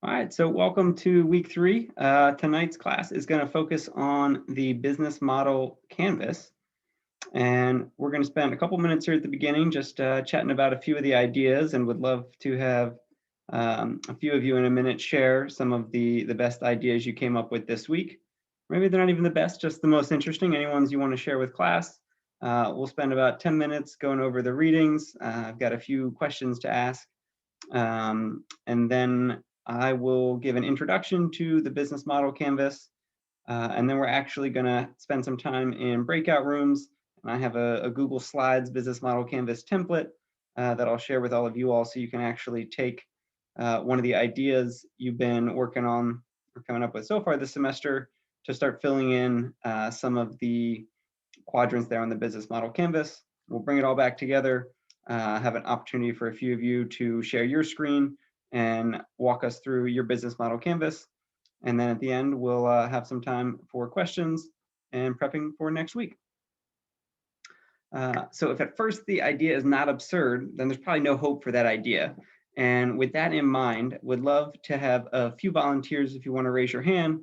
All right, so welcome to week 3. Tonight's class is going to focus on the business model canvas. And we're going to spend a couple minutes here at the beginning just chatting about a few of the ideas, and would love to have a few of you in a minute share some of the best ideas you came up with this week. Maybe they're not even the best, just the most interesting, any ones you want to share with class. We'll spend about 10 minutes going over the readings. I've got a few questions to ask. And then I will give an introduction to the business model canvas. And then we're actually going to spend some time in breakout rooms. And I have a Google Slides business model canvas template that I'll share with all of you all, so you can actually take one of the ideas you've been working on or coming up with so far this semester to start filling in some of the quadrants there on the business model canvas. We'll bring it all back together, have an opportunity for a few of you to share your screen and walk us through your business model canvas. And then at the end, we'll have some time for questions and prepping for next week. So if at first the idea is not absurd, then there's probably no hope for that idea. And with that in mind, would love to have a few volunteers, if you want to raise your hand,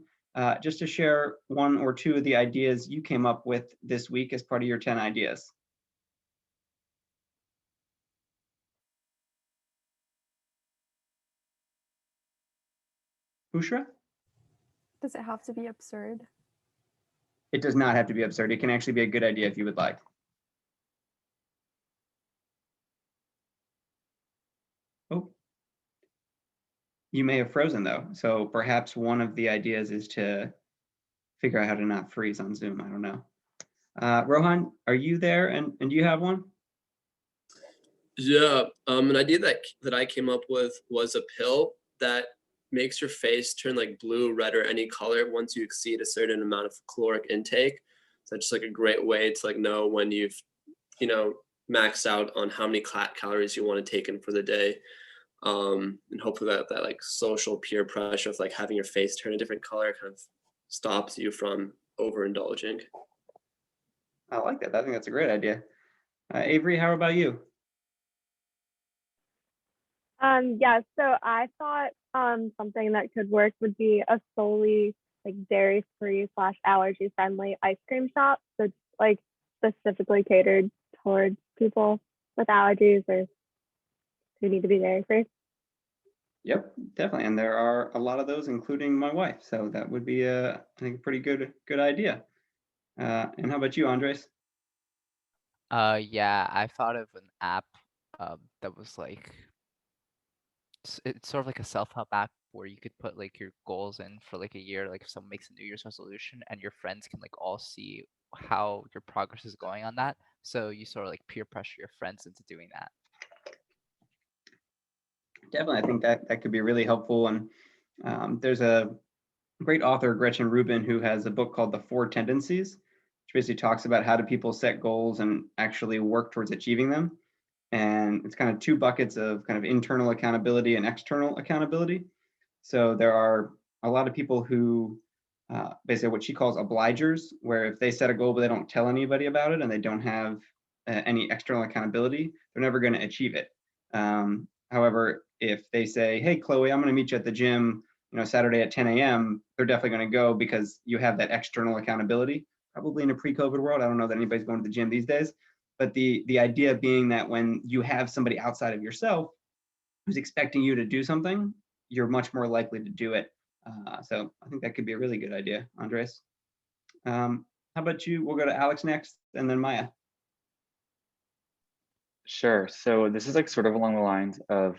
just to share one or two of the ideas you came up with this week as part of your 10 ideas. Bushra? Does it have to be absurd? It does not have to be absurd. It can actually be a good idea if you would like. Oh, you may have frozen though. So perhaps one of the ideas is to figure out how to not freeze on Zoom. I don't know. Rohan, are you there? And do you have one? Yeah, an idea that I came up with was a pill that makes your face turn like blue, red, or any color once you exceed a certain amount of caloric intake. So that's just like a great way to like know when you've, maxed out on how many calories you want to take in for the day. And hopefully that like social peer pressure of like having your face turn a different color kind of stops you from overindulging. I like that. I think that's a great idea. Avery, how about you? Yeah, so I thought something that could work would be a solely like dairy-free / allergy-friendly ice cream shop. So it's like specifically catered towards people with allergies or who need to be dairy-free. Yep, definitely. And there are a lot of those, including my wife. So that would be I think a pretty good idea. And how about you, Andres? Yeah, I thought of an app that was like it's sort of like a self-help app where you could put like your goals in for like a year, like if someone makes a New Year's resolution and your friends can like all see how your progress is going on that. So you sort of like peer pressure your friends into doing that. Definitely, I think that could be really helpful. And there's a great author, Gretchen Rubin, who has a book called The 4 Tendencies, which basically talks about how do people set goals and actually work towards achieving them. And it's kind of 2 buckets of kind of internal accountability and external accountability. So there are a lot of people who basically what she calls obligers, where if they set a goal but they don't tell anybody about it and they don't have any external accountability, they're never going to achieve it. However, if they say, hey, Chloe, I'm going to meet you at the gym, Saturday at 10 a.m., they're definitely going to go because you have that external accountability. Probably in a pre-COVID world, I don't know that anybody's going to the gym these days, but the idea being that when you have somebody outside of yourself who's expecting you to do something, you're much more likely to do it. So I think that could be a really good idea, Andres. How about you? We'll go to Alex next, and then Maya. Sure. So this is like sort of along the lines of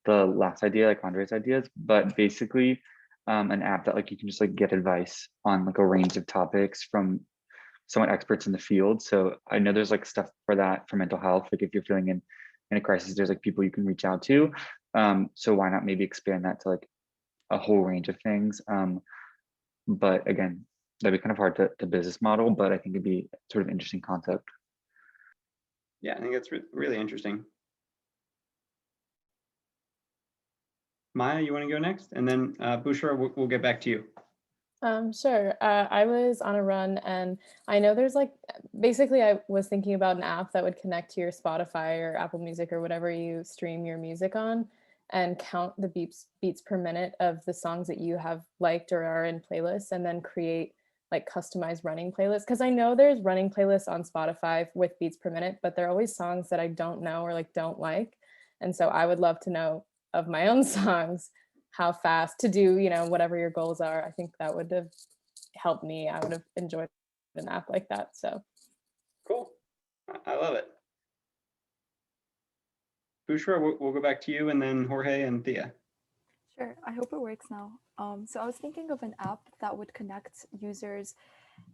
the last idea, like Andre's ideas, but basically an app that like you can just like get advice on like a range of topics from someone experts in the field. So I know there's like stuff for that for mental health. Like if you're feeling in a crisis, there's like people you can reach out to. So why not maybe expand that to like a whole range of things? But again, that'd be kind of hard to business model, but I think it'd be sort of interesting concept. Yeah, I think that's really interesting. Maya, you want to go next? And then Bushra, we'll get back to you. Sure. I was on a run and I know there's like, basically I was thinking about an app that would connect to your Spotify or Apple Music or whatever you stream your music on. and count the beats per minute of the songs that you have liked or are in playlists, and then create like customized running playlists. Because I know there's running playlists on Spotify with beats per minute, but they're always songs that I don't know or like don't like. And so I would love to know of my own songs how fast to do, you know, whatever your goals are. I think that would have helped me. I would have enjoyed an app like that. So Cool. I love it. Bushra, we'll go back to you, and then Jorge and Thea. Sure, I hope it works now. So I was thinking of an app that would connect users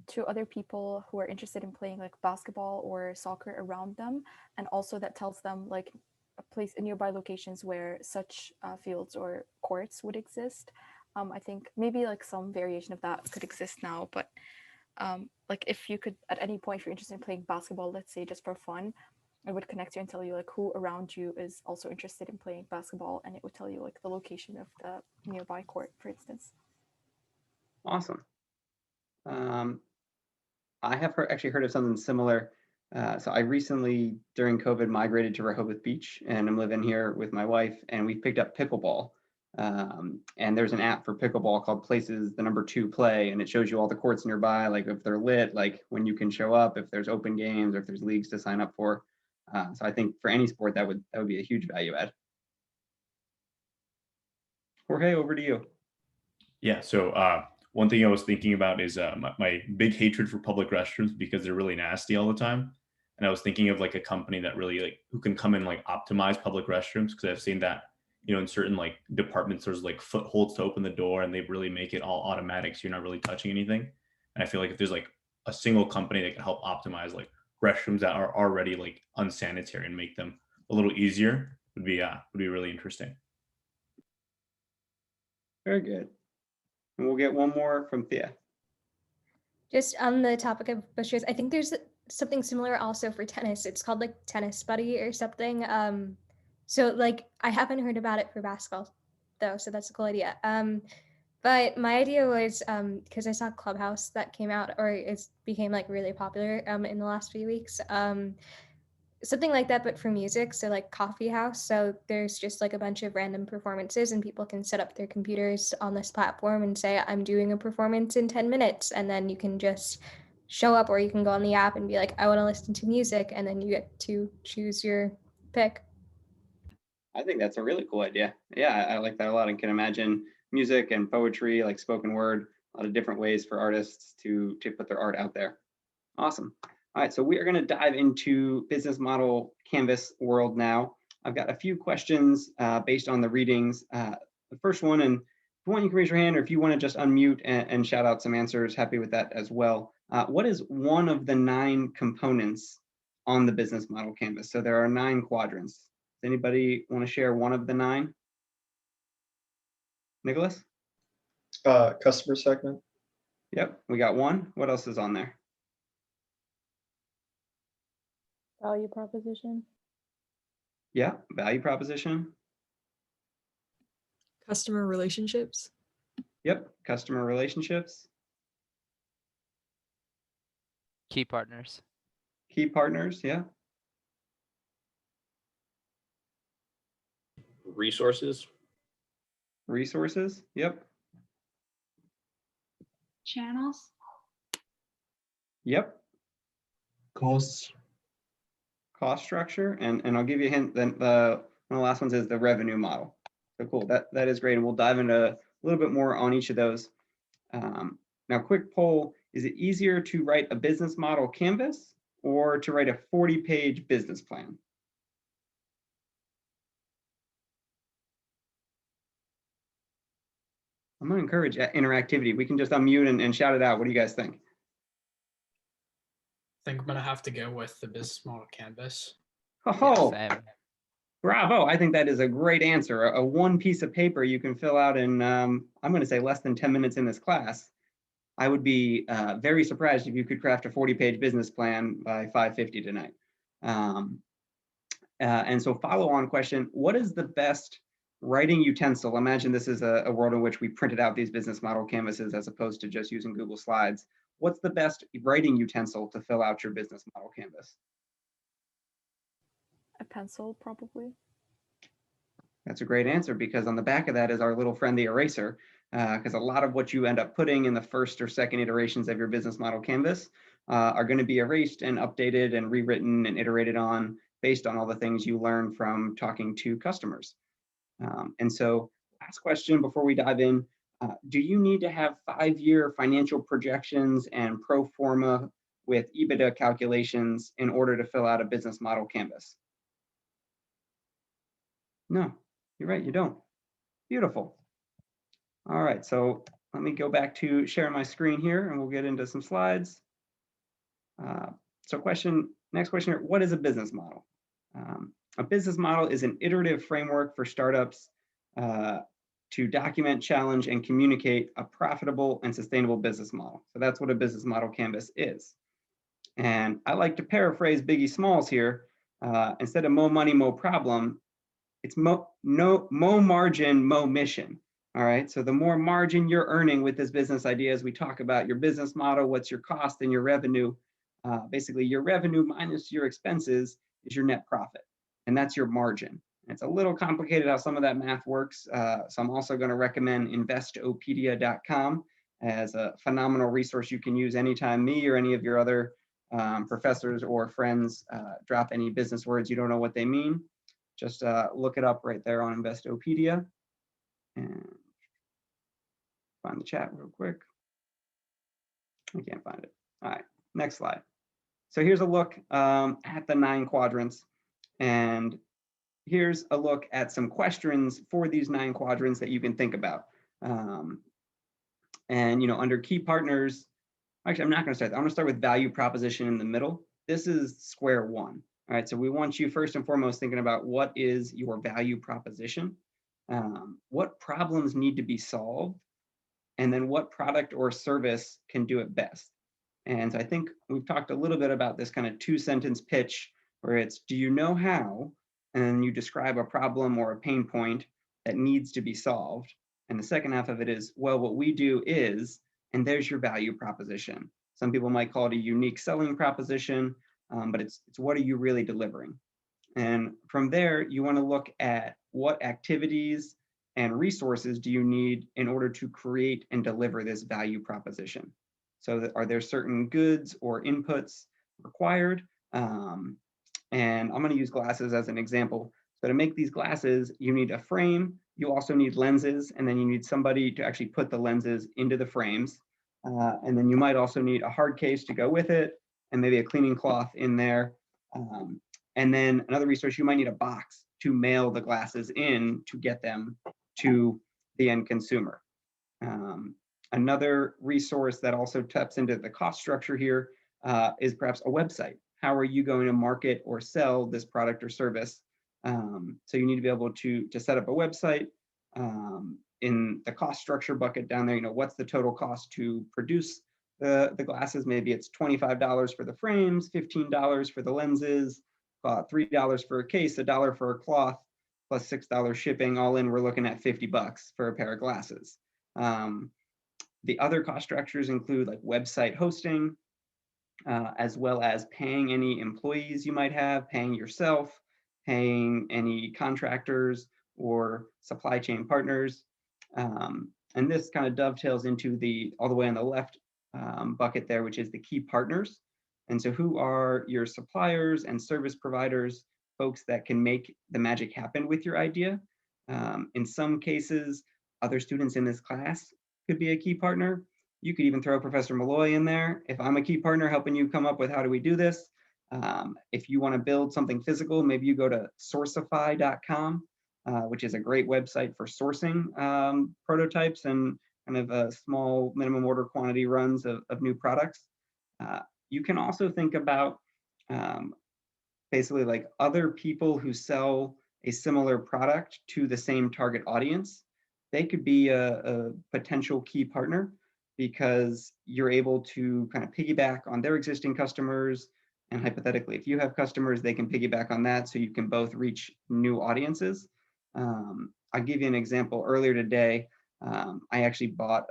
to other people who are interested in playing like basketball or soccer around them, and also that tells them like a place in nearby locations where such fields or courts would exist. I think maybe like some variation of that could exist now, but like if you could at any point, if you're interested in playing basketball, let's say just for fun, it would connect you and tell you like who around you is also interested in playing basketball, and it would tell you like the location of the nearby court, for instance. Awesome. I have actually heard of something similar. So I recently, during COVID, migrated to Rehoboth Beach, and I'm living here with my wife, and we picked up pickleball. And there's an app for pickleball called Places the Number 2 Play, and it shows you all the courts nearby, like if they're lit, like when you can show up, if there's open games, or if there's leagues to sign up for. So I think for any sport that would be a huge value add. Jorge, over to you. Yeah, so one thing I was thinking about is my big hatred for public restrooms, because they're really nasty all the time. And I was thinking of like a company that really like who can come and like optimize public restrooms, because I've seen that, you know, in certain like departments, there's like footholds to open the door, and they really make it all automatic, so you're not really touching anything. And I feel like if there's like a single company that can help optimize like restrooms that are already like unsanitary and make them a little easier, would be really interesting. Very good. And we'll get one more from Thea. Just on the topic of bushes, I think there's something similar also for tennis. It's called like Tennis Buddy or something. So like I haven't heard about it for basketball though, so that's a cool idea. But my idea was because I saw Clubhouse that came out, or it became like really popular in the last few weeks. Something like that, but for music. So like coffee house. So there's just like a bunch of random performances, and people can set up their computers on this platform and say, I'm doing a performance in 10 minutes. And then you can just show up, or you can go on the app and be like, I want to listen to music. And then you get to choose your pick. I think that's a really cool idea. Yeah, I like that a lot, and can imagine music and poetry, like spoken word, a lot of different ways for artists to put their art out there. Awesome. All right, so we are going to dive into business model canvas world now. I've got a few questions based on the readings. The first one, and if you want, you can raise your hand, or if you want to just unmute and shout out some answers, happy with that as well. What is one of the 9 components on the business model canvas? So there are 9 quadrants. Does anybody want to share one of the 9? Nicholas? Customer segment. Yep, we got one. What else is on there? value proposition. Yeah, value proposition. Customer relationships. Yep, customer relationships. Key partners. Key partners, yeah. Resources. Resources, yep. Channels. Yep. Costs. Cost structure, and I'll give you a hint. Then one of the last ones is the revenue model. So cool, that is great, and we'll dive into a little bit more on each of those. Now, quick poll: is it easier to write a business model canvas or to write a 40-page business plan? I'm gonna encourage interactivity. We can just unmute and shout it out. What do you guys think? I think I'm gonna have to go with the business model canvas. Oh, Yeah, same. bravo. I think that is a great answer. A one piece of paper you can fill out in, I'm going to say less than 10 minutes in this class. I would be very surprised if you could craft a 40-page business plan by 5:50 tonight. And so follow-on question, what is the best writing utensil? Imagine this is a world in which we printed out these business model canvases as opposed to just using Google Slides. What's the best writing utensil to fill out your business model canvas? A pencil, probably. That's a great answer, because on the back of that is our little friend, the eraser, because a lot of what you end up putting in the first or second iterations of your business model canvas are going to be erased and updated and rewritten and iterated on based on all the things you learn from talking to customers. And so last question before we dive in, do you need to have 5-year financial projections and pro forma with EBITDA calculations in order to fill out a business model canvas? No, you're right, you don't. Beautiful. All right, so let me go back to sharing my screen here and we'll get into some slides. So next question here, what is a business model? A business model is an iterative framework for startups to document, challenge, and communicate a profitable and sustainable business model. So that's what a business model canvas is. And I like to paraphrase Biggie Smalls here. Instead of mo money, mo problem, it's mo margin, mo mission. All right, so the more margin you're earning with this business idea, as we talk about your business model, what's your cost and your revenue, basically your revenue minus your expenses is your net profit, and that's your margin. It's a little complicated how some of that math works, so I'm also going to recommend investopedia.com as a phenomenal resource you can use anytime me or any of your other professors or friends drop any business words you don't know what they mean. Just look it up right there on Investopedia. And find the chat real quick. I can't find it. All right, next slide. So here's a look at the 9 quadrants. And here's a look at some questions for these 9 quadrants that you can think about. And under key partners, actually, I'm not going to start there. I'm going to start with value proposition in the middle. This is square one. All right, so we want you first and foremost thinking about what is your value proposition, what problems need to be solved, and then what product or service can do it best. And so I think we've talked a little bit about this kind of 2-sentence pitch where it's, do you know how? And you describe a problem or a pain point that needs to be solved. And the second half of it is, well, what we do is, and there's your value proposition. Some people might call it a unique selling proposition, but it's what are you really delivering? And from there, you want to look at what activities and resources do you need in order to create and deliver this value proposition? So are there certain goods or inputs required? And I'm going to use glasses as an example. So to make these glasses, you need a frame, you also need lenses, and then you need somebody to actually put the lenses into the frames. And then you might also need a hard case to go with it, and maybe a cleaning cloth in there. And then another resource, you might need a box to mail the glasses in to get them to the end consumer. Another resource that also taps into the cost structure here is perhaps a website. How are you going to market or sell this product or service? So you need to be able to set up a website. In the cost structure bucket down there, what's the total cost to produce the glasses? Maybe it's $25 for the frames, $15 for the lenses, $3 for a case, $1 for a cloth, plus $6 shipping. All in, we're looking at $50 for a pair of glasses. The other cost structures include like website hosting, as well as paying any employees you might have, paying yourself, paying any contractors or supply chain partners. And this kind of dovetails into all the way on the left bucket there, which is the key partners. And so who are your suppliers and service providers, folks that can make the magic happen with your idea? In some cases, other students in this class could be a key partner. You could even throw Professor Malloy in there. If I'm a key partner helping you come up with how do we do this, if you want to build something physical, maybe you go to sourcify.com, which is a great website for sourcing prototypes and kind of a small minimum order quantity runs of new products. You can also think about basically like other people who sell a similar product to the same target audience. They could be a potential key partner because you're able to kind of piggyback on their existing customers. And hypothetically, if you have customers, they can piggyback on that so you can both reach new audiences. I'll give you an example. Earlier today, I actually bought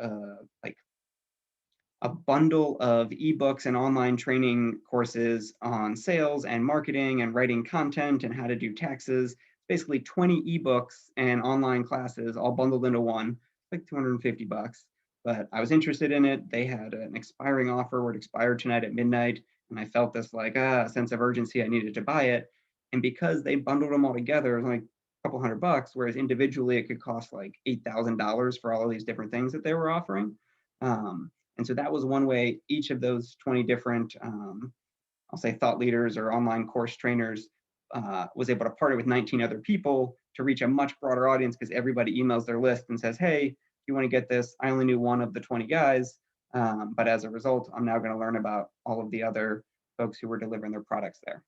a bundle of ebooks and online training courses on sales and marketing and writing content and how to do taxes. basically 20 ebooks and online classes all bundled into one, like 250 bucks. But I was interested in it. They had an expiring offer where it expired tonight at midnight. And I felt this like sense of urgency. I needed to buy it. And because they bundled them all together, it was like a couple $100, whereas individually it could cost like $8,000 for all of these different things that they were offering. And so that was one way each of those 20 different, I'll say thought leaders or online course trainers was able to partner with 19 other people to reach a much broader audience, because everybody emails their list and says, hey, if you want to get this, I only knew one of the 20 guys. But as a result, I'm now going to learn about all of the other folks who were delivering their products there.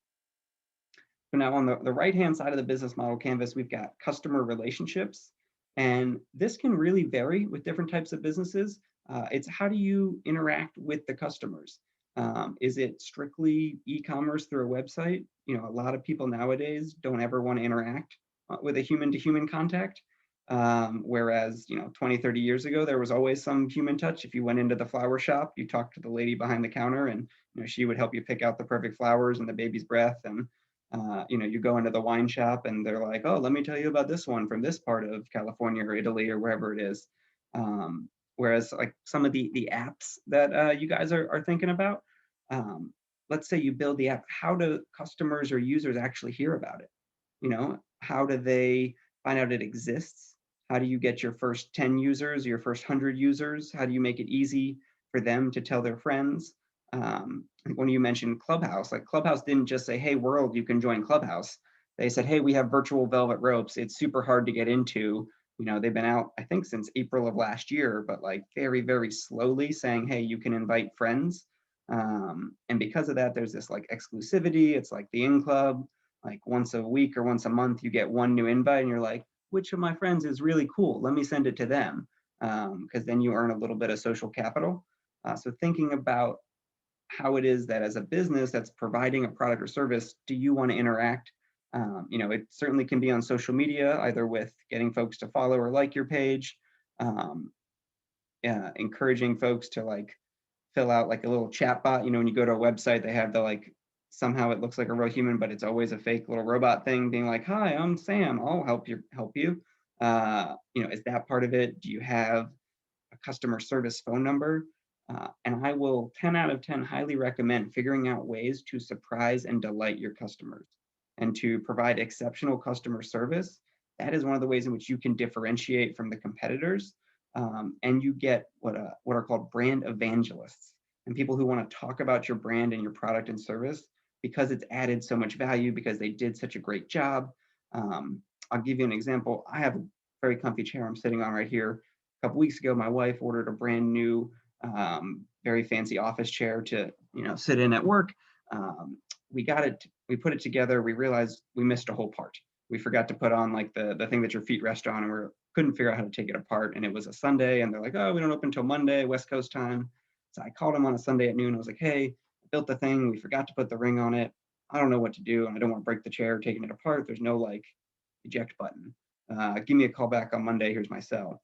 So now on the right-hand side of the business model canvas, we've got customer relationships. And this can really vary with different types of businesses. It's how do you interact with the customers? Is it strictly e-commerce through a website? You know, a lot of people nowadays don't ever want to interact with a human-to-human contact. Whereas, 20, 30 years ago, there was always some human touch. If you went into the flower shop, you talked to the lady behind the counter, and she would help you pick out the perfect flowers and the baby's breath. And you go into the wine shop and they're like, oh, let me tell you about this one from this part of California or Italy or wherever it is. Whereas like some of the apps that you guys are thinking about, let's say you build the app, how do customers or users actually hear about it? How do they find out it exists? How do you get your first 10 users, your first 100 users? How do you make it easy for them to tell their friends? When you mentioned Clubhouse, like Clubhouse didn't just say, hey, world, you can join Clubhouse. They said, hey, we have virtual velvet ropes. It's super hard to get into. They've been out, I think, since April of last year, but like very, very slowly saying, hey, you can invite friends. And because of that, there's this like exclusivity. It's like the in club, like once a week or once a month, you get one new invite and you're like, which of my friends is really cool? Let me send it to them. Because then you earn a little bit of social capital. So thinking about how it is that as a business that's providing a product or service, do you want to interact? It certainly can be on social media, either with getting folks to follow or like your page, encouraging folks to like fill out like a little chat bot. When you go to a website, they have the like, somehow it looks like a real human, but it's always a fake little robot thing being like, hi, I'm Sam, I'll help you. Is that part of it? Do you have a customer service phone number? And I will 10 out of 10 highly recommend figuring out ways to surprise and delight your customers and to provide exceptional customer service. That is one of the ways in which you can differentiate from the competitors. And you get what are called brand evangelists, and people who want to talk about your brand and your product and service because it's added so much value, because they did such a great job. I'll give you an example. I have a very comfy chair I'm sitting on right here. A couple weeks ago, my wife ordered a brand new, very fancy office chair to sit in at work. We got it, we put it together. We realized we missed a whole part. We forgot to put on like the thing that your feet rest on, and we couldn't figure out how to take it apart. And it was a Sunday, and they're like, oh, we don't open until Monday, West Coast time. So I called them on a Sunday at noon. I was like, hey, I built the thing. We forgot to put the ring on it. I don't know what to do, and I don't want to break the chair taking it apart. There's no like eject button. Give me a call back on Monday. Here's my cell.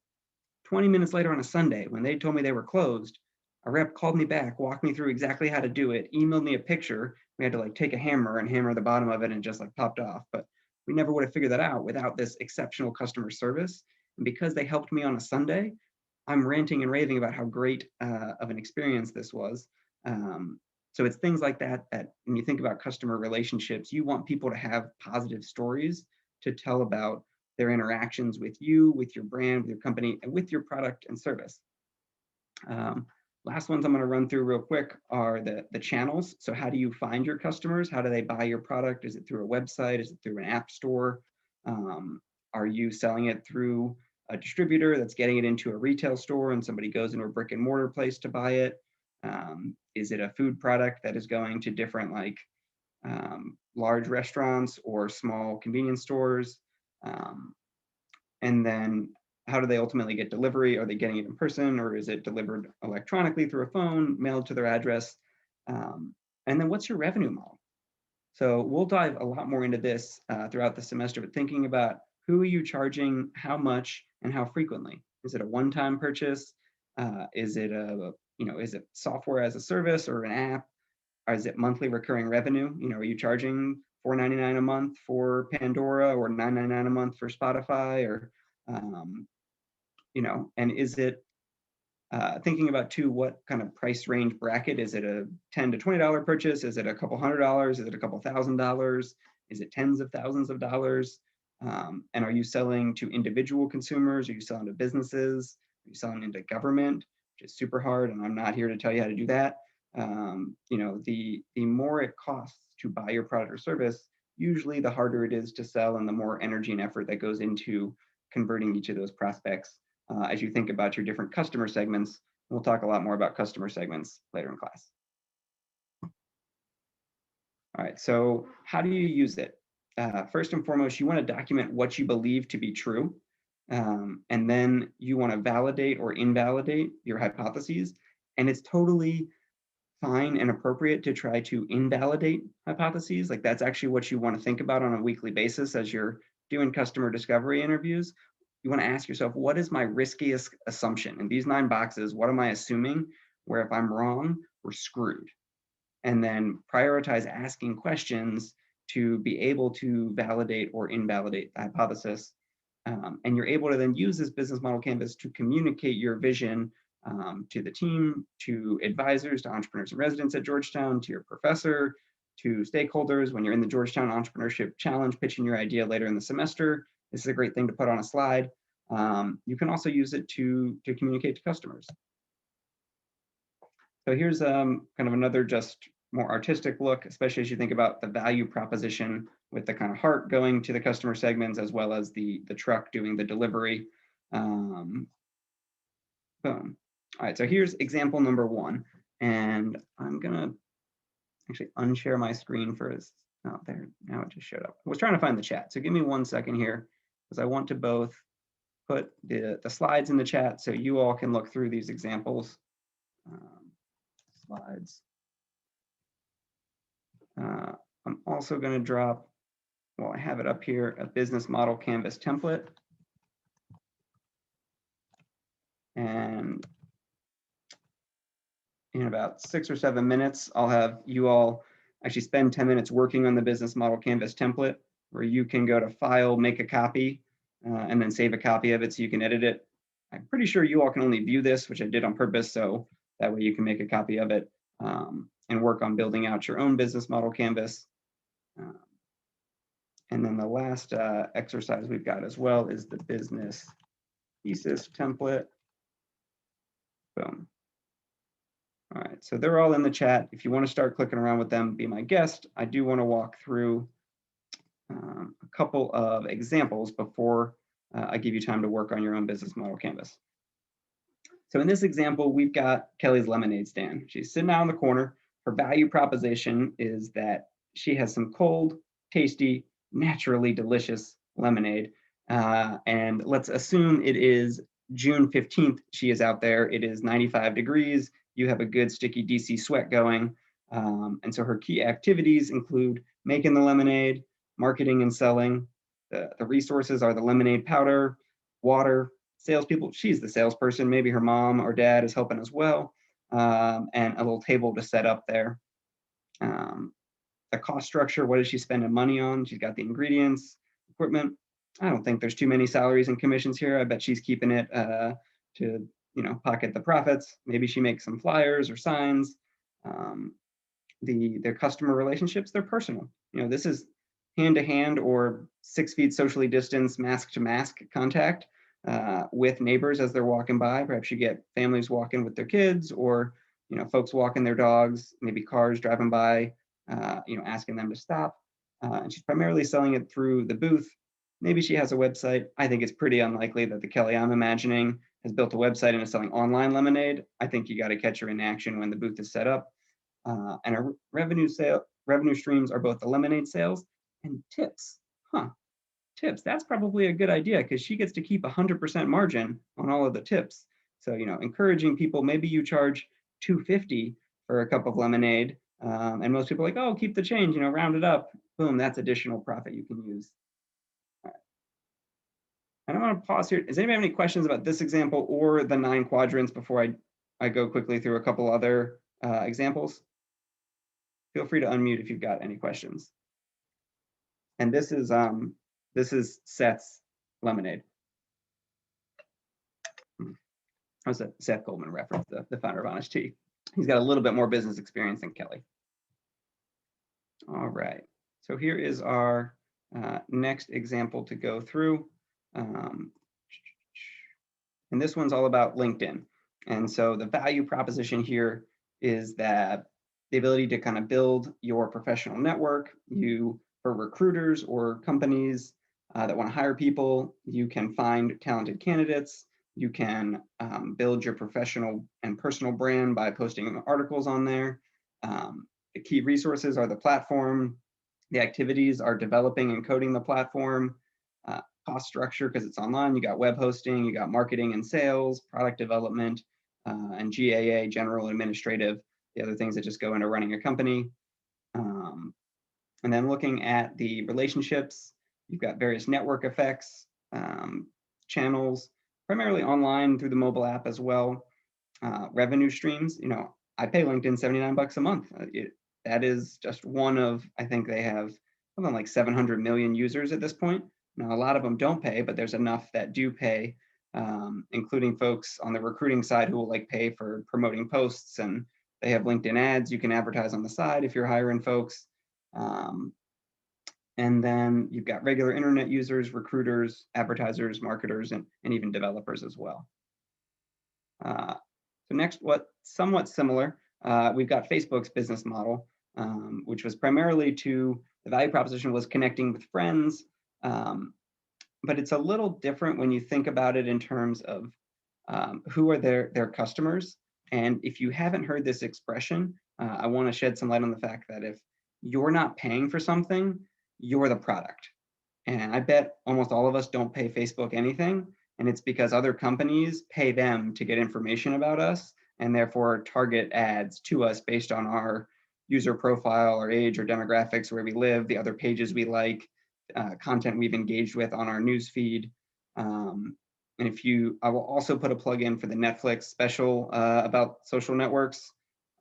20 minutes later on a Sunday, when they told me they were closed, a rep called me back, walked me through exactly how to do it, emailed me a picture. We had to like take a hammer and hammer the bottom of it, and it just like popped off. But we never would have figured that out without this exceptional customer service. And because they helped me on a Sunday, I'm ranting and raving about how great of an experience this was. So it's things like that when you think about customer relationships, you want people to have positive stories to tell about their interactions with you, with your brand, with your company, and with your product and service. Last ones I'm going to run through real quick are the channels. So how do you find your customers? How do they buy your product? Is it through a website? Is it through an app store? Are you selling it through a distributor that's getting it into a retail store and somebody goes into a brick and mortar place to buy it? Is it a food product that is going to different like large restaurants or small convenience stores? And then how do they ultimately get delivery? Are they getting it in person, or is it delivered electronically through a phone, mailed to their address? And then what's your revenue model? So we'll dive a lot more into this throughout the semester, but thinking about who are you charging, how much, and how frequently? Is it a one-time purchase? Is it is it software as a service or an app? Or is it monthly recurring revenue? Are you charging $4.99 a month for Pandora or $9.99 a month for Spotify, or and is it thinking about too, what kind of price range bracket? Is it a $10 to $20 purchase? Is it a couple $100? Is it a couple $1,000s? Is it tens of thousands of dollars? And are you selling to individual consumers? Are you selling to businesses? Are you selling into government, which is super hard, and I'm not here to tell you how to do that. The more it costs to buy your product or service, usually the harder it is to sell, and the more energy and effort that goes into converting each of those prospects as you think about your different customer segments. We'll talk a lot more about customer segments later in class. All right, so how do you use it? First and foremost, you want to document what you believe to be true, and then you want to validate or invalidate your hypotheses. And it's totally fine and appropriate to try to invalidate hypotheses. Like, that's actually what you want to think about on a weekly basis as you're doing customer discovery interviews. You want to ask yourself, what is my riskiest assumption? In these 9 boxes, what am I assuming where if I'm wrong, we're screwed? And then prioritize asking questions to be able to validate or invalidate the hypothesis. And you're able to then use this business model canvas to communicate your vision to the team, to advisors, to entrepreneurs and residents at Georgetown, to your professor, to stakeholders when you're in the Georgetown Entrepreneurship Challenge pitching your idea later in the semester. This is a great thing to put on a slide. You can also use it to communicate to customers. So here's kind of another just more artistic look, especially as you think about the value proposition with the kind of heart going to the customer segments as well as the truck doing the delivery. Boom. All right, so here's example number 1. And I'm gonna actually unshare my screen for this. Oh, there, now it just showed up. I was trying to find the chat, so give me 1 second here, because I want to both put the slides in the chat so you all can look through these examples. Slides. I'm also going to drop, well, I have it up here, a business model canvas template. And in about 6 or 7 minutes, I'll have you all actually spend 10 minutes working on the business model canvas template, where you can go to File, make a copy, and then save a copy of it so you can edit it. I'm pretty sure you all can only view this, which I did on purpose, so that way you can make a copy of it and work on building out your own business model canvas. And then the last exercise we've got as well is the business thesis template. Boom. All right, so they're all in the chat. If you want to start clicking around with them, be my guest. I do want to walk through a couple of examples before I give you time to work on your own business model canvas. So in this example, we've got Kelly's lemonade stand. She's sitting out in the corner. Her value proposition is that she has some cold, tasty, naturally delicious lemonade. And let's assume it is June 15th. She is out there. It is 95 degrees. You have a good sticky DC sweat going. And so her key activities include making the lemonade, marketing and selling. The resources are the lemonade powder, water, salespeople. She's the salesperson. Maybe her mom or dad is helping as well. And a little table to set up there. The cost structure, what is she spending money on? She's got the ingredients, equipment. I don't think there's too many salaries and commissions here. I bet she's keeping it to pocket the profits. Maybe she makes some flyers or signs. Their customer relationships, they're personal. This is hand-to-hand or 6 feet socially distanced, mask-to-mask contact with neighbors as they're walking by. Perhaps you get families walking with their kids, or folks walking their dogs, maybe cars driving by, asking them to stop. And she's primarily selling it through the booth. Maybe she has a website. I think it's pretty unlikely that the Kelly I'm imagining has built a website and is selling online lemonade. I think you got to catch her in action when the booth is set up. And our revenue streams are both the lemonade sales and tips. Tips, that's probably a good idea, because she gets to keep 100% margin on all of the tips. So, encouraging people, maybe you charge $2.50 for a cup of lemonade, and most people are like, oh, keep the change, round it up. Boom, that's additional profit you can use. All right. And I want to pause here. Does anybody have any questions about this example or the 9 quadrants before I go quickly through a couple other examples? Feel free to unmute if you've got any questions. And this is Seth's lemonade. That was a Seth Goldman reference, the founder of Honest Tea. He's got a little bit more business experience than Kelly. All right, so here is our next example to go through. And this one's all about LinkedIn. And so the value proposition here is that the ability to kind of build your professional network. For recruiters or companies that want to hire people, you can find talented candidates. You can build your professional and personal brand by posting articles on there. The key resources are the platform. The activities are developing and coding the platform. Cost structure, because it's online, you got web hosting, you got marketing and sales, product development, and GAA, general administrative, the other things that just go into running a company. And then looking at the relationships, you've got various network effects, channels, primarily online through the mobile app as well. Revenue streams, I pay LinkedIn $79 a month. That is just one of, I think they have something like 700 million users at this point. Now, a lot of them don't pay, but there's enough that do pay, including folks on the recruiting side who will pay for promoting posts, and they have LinkedIn ads. You can advertise on the side if you're hiring folks. And then you've got regular internet users, recruiters, advertisers, marketers, and even developers as well. So next, somewhat similar, we've got Facebook's business model, which was primarily the value proposition was connecting with friends, but it's a little different when you think about it in terms of who are their customers. And if you haven't heard this expression, I want to shed some light on the fact that if you're not paying for something, you're the product. And I bet almost all of us don't pay Facebook anything. And it's because other companies pay them to get information about us and therefore target ads to us based on our user profile, our age or demographics, where we live, the other pages we like, content we've engaged with on our news feed. And I will also put a plug in for the Netflix special about social networks.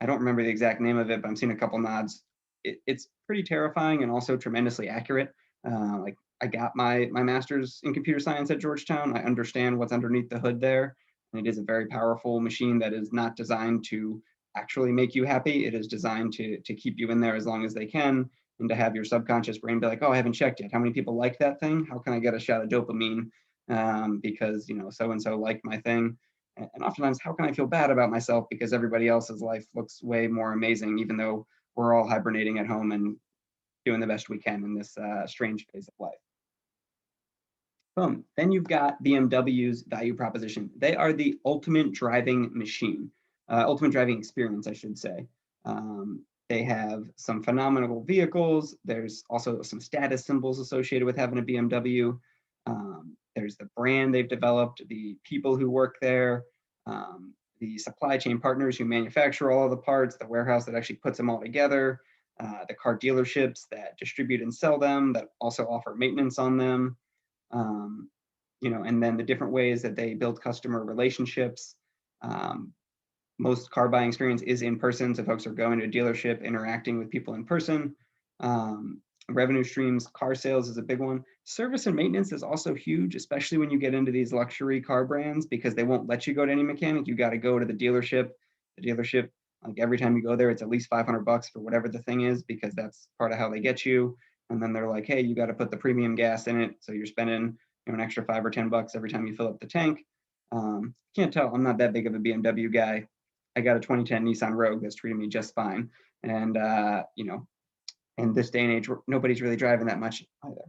I don't remember the exact name of it, but I'm seeing a couple nods. It's pretty terrifying and also tremendously accurate. I got my master's in computer science at Georgetown. I understand what's underneath the hood there. And it is a very powerful machine that is not designed to actually make you happy. It is designed to keep you in there as long as they can, and to have your subconscious brain be like, oh, I haven't checked yet. How many people like that thing? How can I get a shot of dopamine because so-and-so liked my thing? And oftentimes, how can I feel bad about myself because everybody else's life looks way more amazing, even though we're all hibernating at home and doing the best we can in this strange phase of life. Boom. Then you've got BMW's value proposition. They are the ultimate driving machine, ultimate driving experience, I should say. They have some phenomenal vehicles. There's also some status symbols associated with having a BMW. There's the brand they've developed, the people who work there, the supply chain partners who manufacture all of the parts, the warehouse that actually puts them all together, the car dealerships that distribute and sell them, that also offer maintenance on them, and then the different ways that they build customer relationships. Most car buying experience is in person, so folks are going to a dealership, interacting with people in person. Revenue streams, car sales is a big one. Service and maintenance is also huge, especially when you get into these luxury car brands, because they won't let you go to any mechanic. You got to go to the dealership. The dealership, every time you go there, it's at least $500 for whatever the thing is, because that's part of how they get you. And then they're like, hey, you got to put the premium gas in it, so you're spending an extra $5 or $10 every time you fill up the tank. Can't tell, I'm not that big of a BMW guy. I got a 2010 Nissan Rogue that's treating me just fine. And in this day and age, nobody's really driving that much either.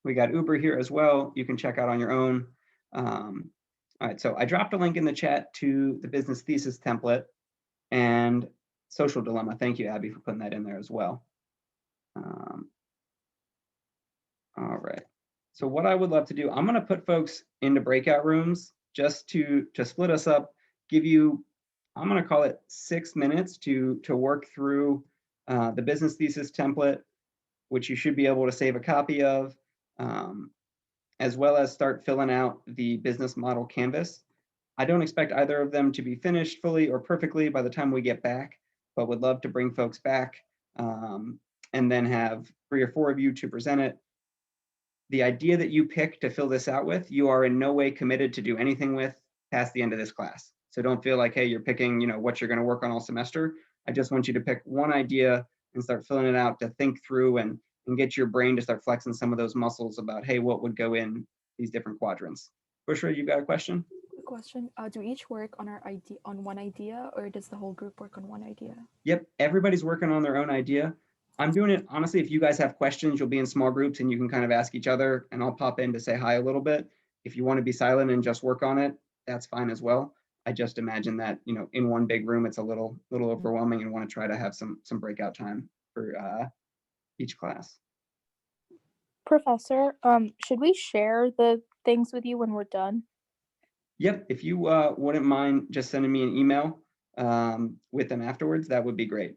We got Uber here as well. You can check out on your own. All right, so I dropped a link in the chat to the business thesis template and social dilemma. Thank you, Abby, for putting that in there as well. All right, so what I would love to do, I'm gonna put folks into breakout rooms just to split us up, give you, I'm gonna call it 6 minutes to work through the business thesis template, which you should be able to save a copy of, as well as start filling out the business model canvas. I don't expect either of them to be finished fully or perfectly by the time we get back, but would love to bring folks back and then have 3 or 4 of you to present it. The idea that you pick to fill this out with, you are in no way committed to do anything with past the end of this class. So don't feel like, hey, you're picking, what you're going to work on all semester. I just want you to pick one idea and start filling it out to think through and get your brain to start flexing some of those muscles about, hey, what would go in these different quadrants. Bushra, you got a question? Quick question. Do we each work on our idea on one idea, or does the whole group work on one idea? Yep, everybody's working on their own idea. I'm doing it, honestly, if you guys have questions, you'll be in small groups and you can kind of ask each other, and I'll pop in to say hi a little bit. If you want to be silent and just work on it, that's fine as well. I just imagine that, in one big room, it's a little overwhelming, and want to try to have some breakout time for each class. Professor, should we share the things with you when we're done? Yep, if you wouldn't mind just sending me an email with them afterwards, that would be great.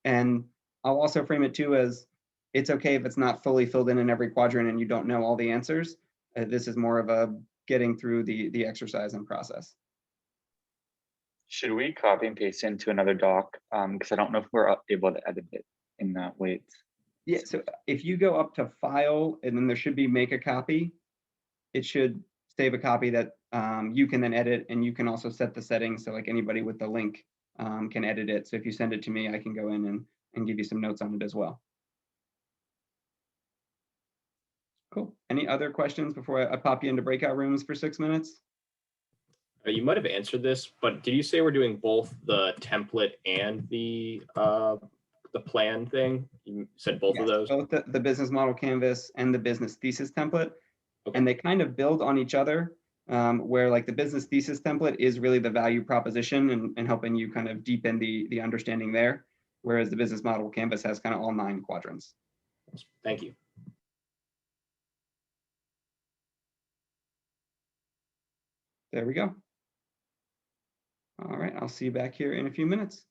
And I'll also frame it too as, it's okay if it's not fully filled in every quadrant and you don't know all the answers. This is more of a getting through the exercise and process. Should we copy and paste into another doc? Because I don't know if we're able to edit it in that way. Yeah, so if you go up to file and then there should be make a copy, it should save a copy that you can then edit, and you can also set the settings so like anybody with the link can edit it. So if you send it to me, I can go in and give you some notes on it as well. Cool. Any other questions before I pop you into breakout rooms for 6 minutes? You might have answered this, but did you say we're doing both the template and the plan thing? You said both of those? Both the business model canvas and the business thesis template. Okay. And they kind of build on each other, where like the business thesis template is really the value proposition and helping you kind of deepen the understanding there, whereas the business model canvas has kind of all 9 quadrants. Thank you. There we go. All right, I'll see you back here in a few minutes.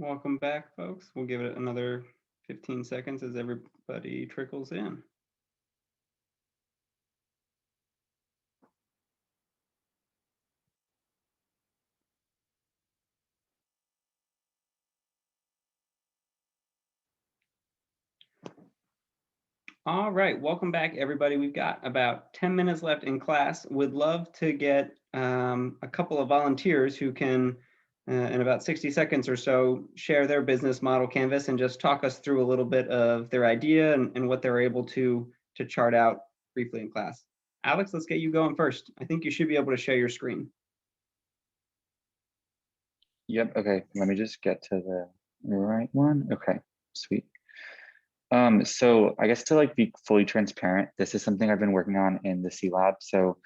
Welcome back, folks. We'll give it another 15 seconds as everybody trickles in. All right, welcome back, everybody. We've got about 10 minutes left in class. Would love to get a couple of volunteers who can, in about 60 seconds or so, share their business model canvas and just talk us through a little bit of their idea and what they're able to chart out briefly in class. Alex, let's get you going first. I think you should be able to share your screen. Yep, okay, let me just get to the right one. Okay, sweet. So I guess to like be fully transparent, this is something I've been working on in the C Lab. So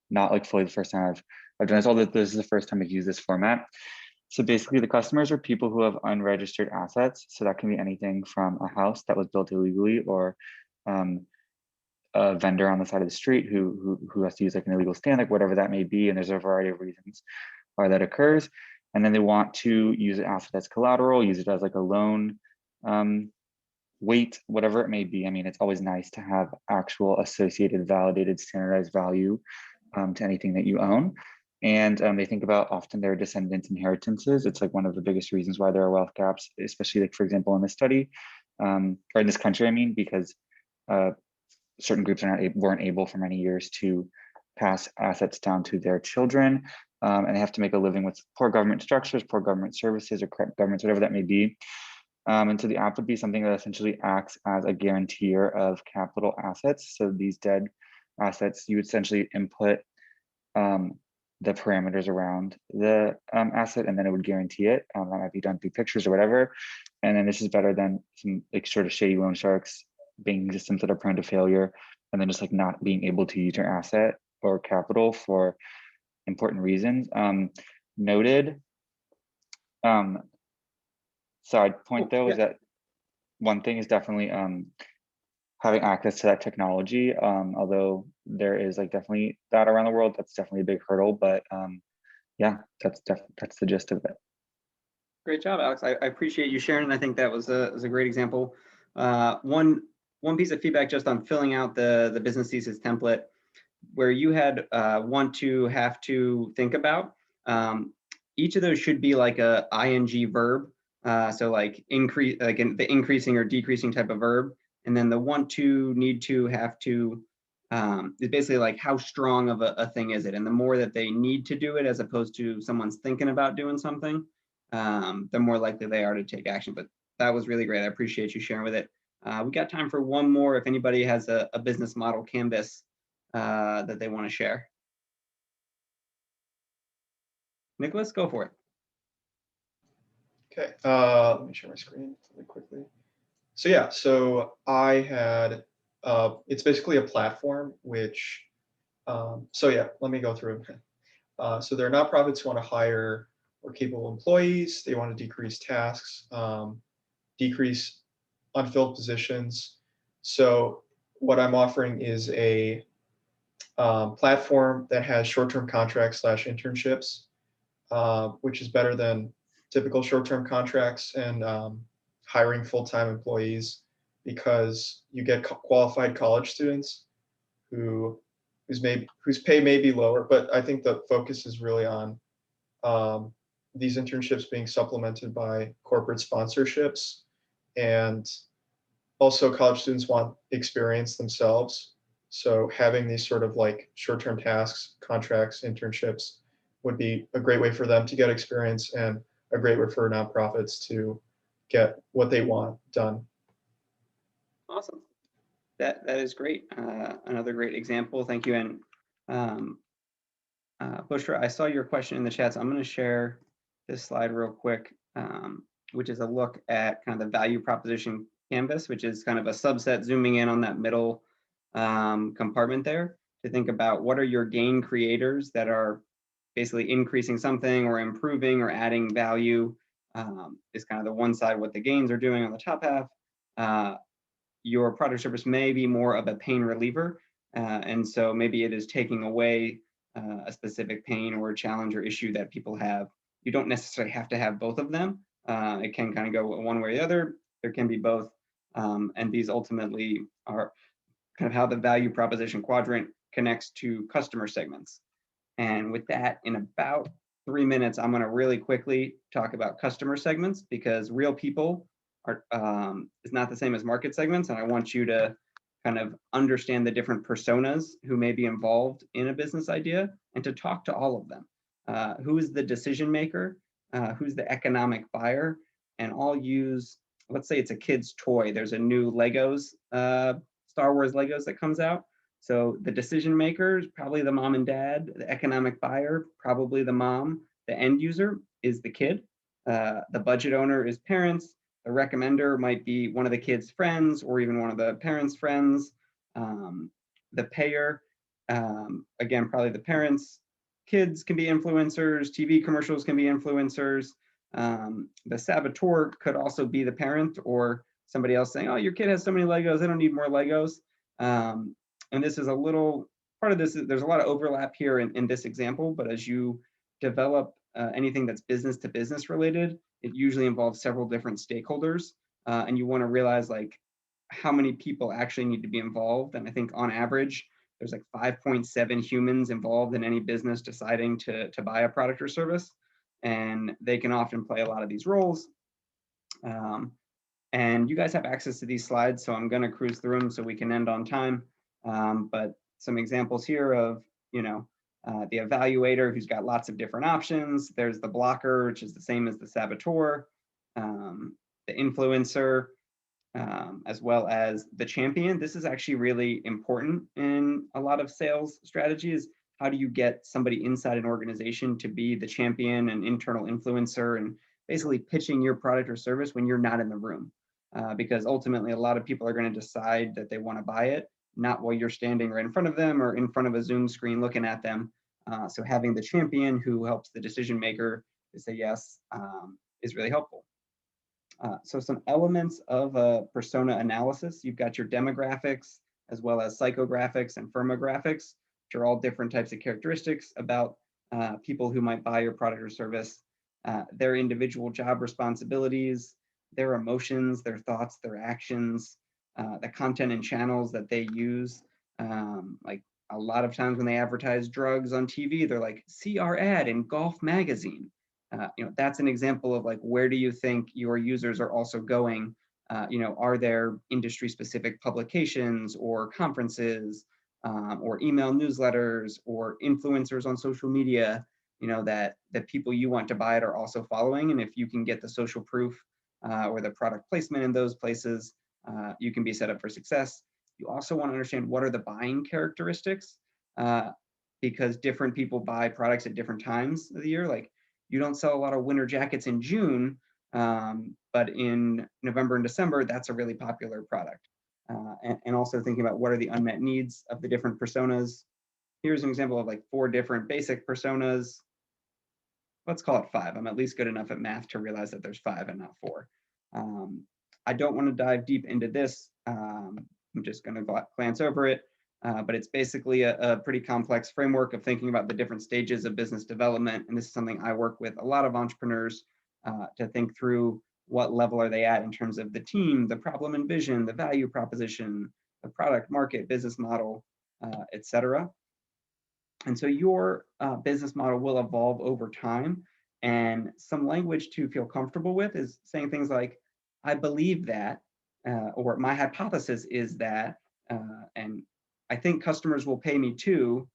not like fully the first time I've done this, although this is the first time I've used this format. So basically the customers are people who have unregistered assets. So that can be anything from a house that was built illegally or a vendor on the side of the street who has to use like an illegal stand, like whatever that may be. And there's a variety of reasons why that occurs. And then they want to use an asset as collateral, use it as like a loan, weight, whatever it may be. I mean, it's always nice to have actual associated, validated, standardized value to anything that you own. And they think about often their descendants' inheritances. It's like one of the biggest reasons why there are wealth gaps, especially like, for example, in this study, or in this country, I mean, because certain groups weren't able for many years to pass assets down to their children. And they have to make a living with poor government structures, poor government services, or corrupt governments, whatever that may be. And so the app would be something that essentially acts as a guarantor of capital assets. So these dead assets, you would essentially input the parameters around the asset, and then it would guarantee it. That might be done through pictures or whatever. And then this is better than some like sort of shady loan sharks, banking systems that are prone to failure, and then just like not being able to use your asset or capital for important reasons. Noted. Side point though, is that one thing is definitely having access to that technology. Although there is like definitely that around the world, that's definitely a big hurdle. But yeah, that's the gist of it. Great job, Alex. I appreciate you sharing. And I think that was a great example. One piece of feedback just on filling out the business thesis template, where you had want to, have to, think about. Each of those should be like a ing verb. So like increase, like the increasing or decreasing type of verb. And then the want to, need to, have to is basically like how strong of a thing is it? And the more that they need to do it as opposed to someone's thinking about doing something, the more likely they are to take action. But that was really great. I appreciate you sharing with it. We got time for one more if anybody has a business model canvas that they want to share. Nicholas, go for it. Okay, let me share my screen really quickly. So yeah, so I had, it's basically a platform which, so yeah, let me go through it. So there are nonprofits who want to hire more capable employees. They want to decrease tasks, decrease unfilled positions. So what I'm offering is a platform that has short-term contracts / internships, which is better than typical short-term contracts and hiring full-time employees, because you get qualified college students whose pay may be lower, but I think the focus is really on these internships being supplemented by corporate sponsorships. And also college students want experience themselves. So having these sort of like short-term tasks, contracts, internships would be a great way for them to get experience and a great way for nonprofits to get what they want done. Awesome. That is great. Another great example. Thank you. And Bushra, I saw your question in the chat, so I'm going to share this slide real quick, which is a look at kind of the value proposition canvas, which is kind of a subset zooming in on that middle compartment there to think about what are your gain creators that are basically increasing something or improving or adding value, is kind of the one side, what the gains are doing on the top half. Your product or service may be more of a pain reliever. And so maybe it is taking away a specific pain or challenge or issue that people have. You don't necessarily have to have both of them, It can kind of go one way or the other. There can be both. And these ultimately are kind of how the value proposition quadrant connects to customer segments. And with that, in about 3 minutes, I'm going to really quickly talk about customer segments, because real people are is not the same as market segments. And I want you to kind of understand the different personas who may be involved in a business idea, and to talk to all of them. Who is the decision maker? Who's the economic buyer? And I'll use, let's say it's a kid's toy. There's a new Legos, Star Wars Legos that comes out. So the decision maker is probably the mom and dad. The economic buyer, probably the mom. The end user is the kid. The budget owner is parents. The recommender might be one of the kids' friends, or even one of the parents' friends. The payer, again, probably the parents. Kids can be influencers. TV commercials can be influencers. The saboteur could also be the parent, or somebody else saying, oh, your kid has so many Legos, I don't need more Legos. And this is a little part of this, there's a lot of overlap here in this example, but as you develop anything that's business to business related, it usually involves several different stakeholders. And you want to realize like how many people actually need to be involved. And I think on average, there's like 5.7 humans involved in any business deciding to buy a product or service. And they can often play a lot of these roles. And you guys have access to these slides, so I'm going to cruise through them so we can end on time. But some examples here of, the evaluator who's got lots of different options. There's the blocker, which is the same as the saboteur, the influencer, as well as the champion. This is actually really important in a lot of sales strategies. How do you get somebody inside an organization to be the champion and internal influencer, and basically pitching your product or service when you're not in the room? Because ultimately, a lot of people are going to decide that they want to buy it, not while you're standing right in front of them or in front of a Zoom screen looking at them. So having the champion who helps the decision maker to say yes is really helpful. So some elements of a persona analysis: you've got your demographics, as well as psychographics and firmographics, which are all different types of characteristics about people who might buy your product or service, their individual job responsibilities, their emotions, their thoughts, their actions, the content and channels that they use. Like a lot of times when they advertise drugs on TV, they're like, see our ad in Golf Magazine. That's an example of like, where do you think your users are also going? Are there industry specific publications or conferences or email newsletters or influencers on social media, that the people you want to buy it are also following? And if you can get the social proof or the product placement in those places, you can be set up for success. You also want to understand what are the buying characteristics, because different people buy products at different times of the year. Like, you don't sell a lot of winter jackets in June, but in November and December, that's a really popular product. And also thinking about what are the unmet needs of the different personas. Here's an example of like 4 different basic personas. Let's call it 5. I'm at least good enough at math to realize that there's 5 and not 4. I don't want to dive deep into this. I'm just going to glance over it. But it's basically a pretty complex framework of thinking about the different stages of business development. And this is something I work with a lot of entrepreneurs to think through what level are they at in terms of the team, the problem and vision, the value proposition, the product, market, business model, et cetera. And so your business model will evolve over time. And some language to feel comfortable with is saying things like, I believe that, or my hypothesis is that, and I think customers will pay me to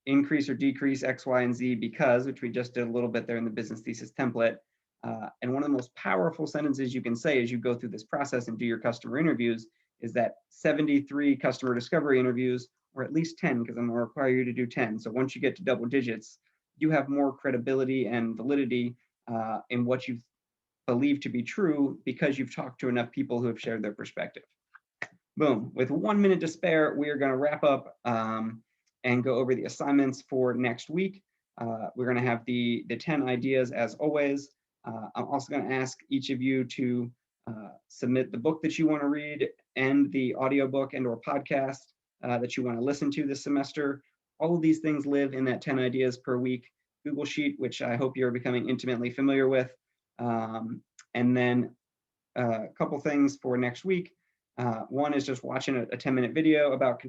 increase or decrease X, Y, and Z because, which we just did a little bit there in the business thesis template. And one of the most powerful sentences you can say as you go through this process and do your customer interviews is that 73 customer discovery interviews, or at least 10, because I'm going to require you to do 10. So once you get to double digits, you have more credibility and validity in what you believe to be true because you've talked to enough people who have shared their perspective. Boom. With 1 minute to spare, we are going to wrap up and go over the assignments for next week. We're going to have the 10 ideas as always. I'm also going to ask each of you to submit the book that you want to read and the audiobook and or podcast that you want to listen to this semester. All of these things live in that 10 ideas per week Google Sheet, which I hope you're becoming intimately familiar with. And then a couple things for next week. One is just watching a 10-minute video about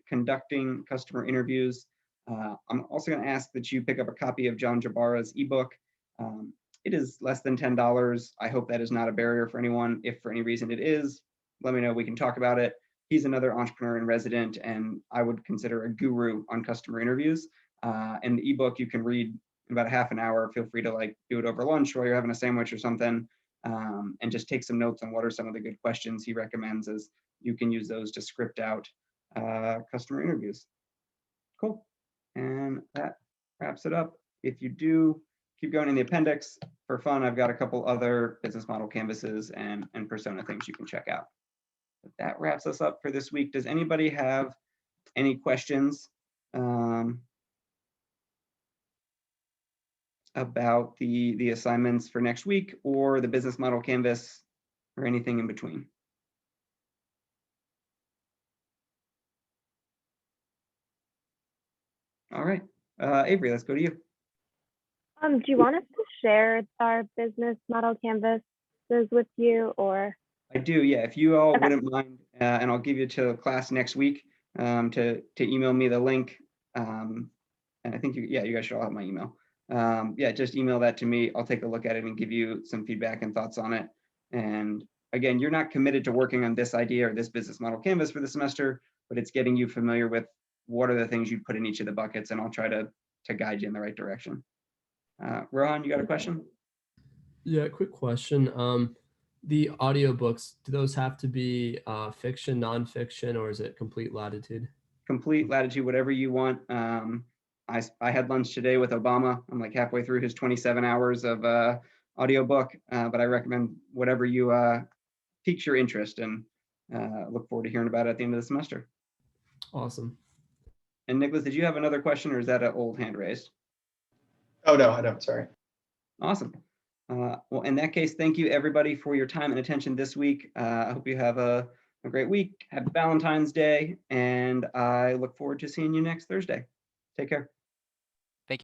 conducting customer interviews. I'm also going to ask that you pick up a copy of John Jabara's ebook. It is less than $10. I hope that is not a barrier for anyone. If for any reason it is, let me know. We can talk about it. He's another entrepreneur in resident, and I would consider a guru on customer interviews. And the ebook you can read in about a half an hour. Feel free to like do it over lunch while you're having a sandwich or something, and just take some notes on what are some of the good questions he recommends, as you can use those to script out customer interviews. Cool. And that wraps it up. If you do keep going in the appendix for fun, I've got a couple other business model canvases and persona things you can check out. But that wraps us up for this week. Does anybody have any questions about the assignments for next week or the business model canvas or anything in between? All right, Avery, let's go to you. Do you want us to share our business model canvases with you, or? I do, yeah. If you all wouldn't mind, and I'll give you to class next week to email me the link. And I think you guys should all have my email. Yeah, just email that to me. I'll take a look at it and give you some feedback and thoughts on it. And again, you're not committed to working on this idea or this business model canvas for the semester, but it's getting you familiar with what are the things you put in each of the buckets, and I'll try to guide you in the right direction. Rohan, you got a question? Yeah, quick question. The audiobooks, do those have to be fiction, nonfiction, or is it complete latitude? Complete latitude, whatever you want. I had lunch today with Obama. I'm like halfway through his 27 hours of audiobook, but I recommend whatever you piques your interest, and look forward to hearing about it at the end of the semester. Awesome. And Nicholas, did you have another question, or is that an old hand raised? Oh, no, I don't, sorry. Awesome. Well, in that case, thank you everybody for your time and attention this week. I hope you have a great week. Happy Valentine's Day, and I look forward to seeing you next Thursday. Take care.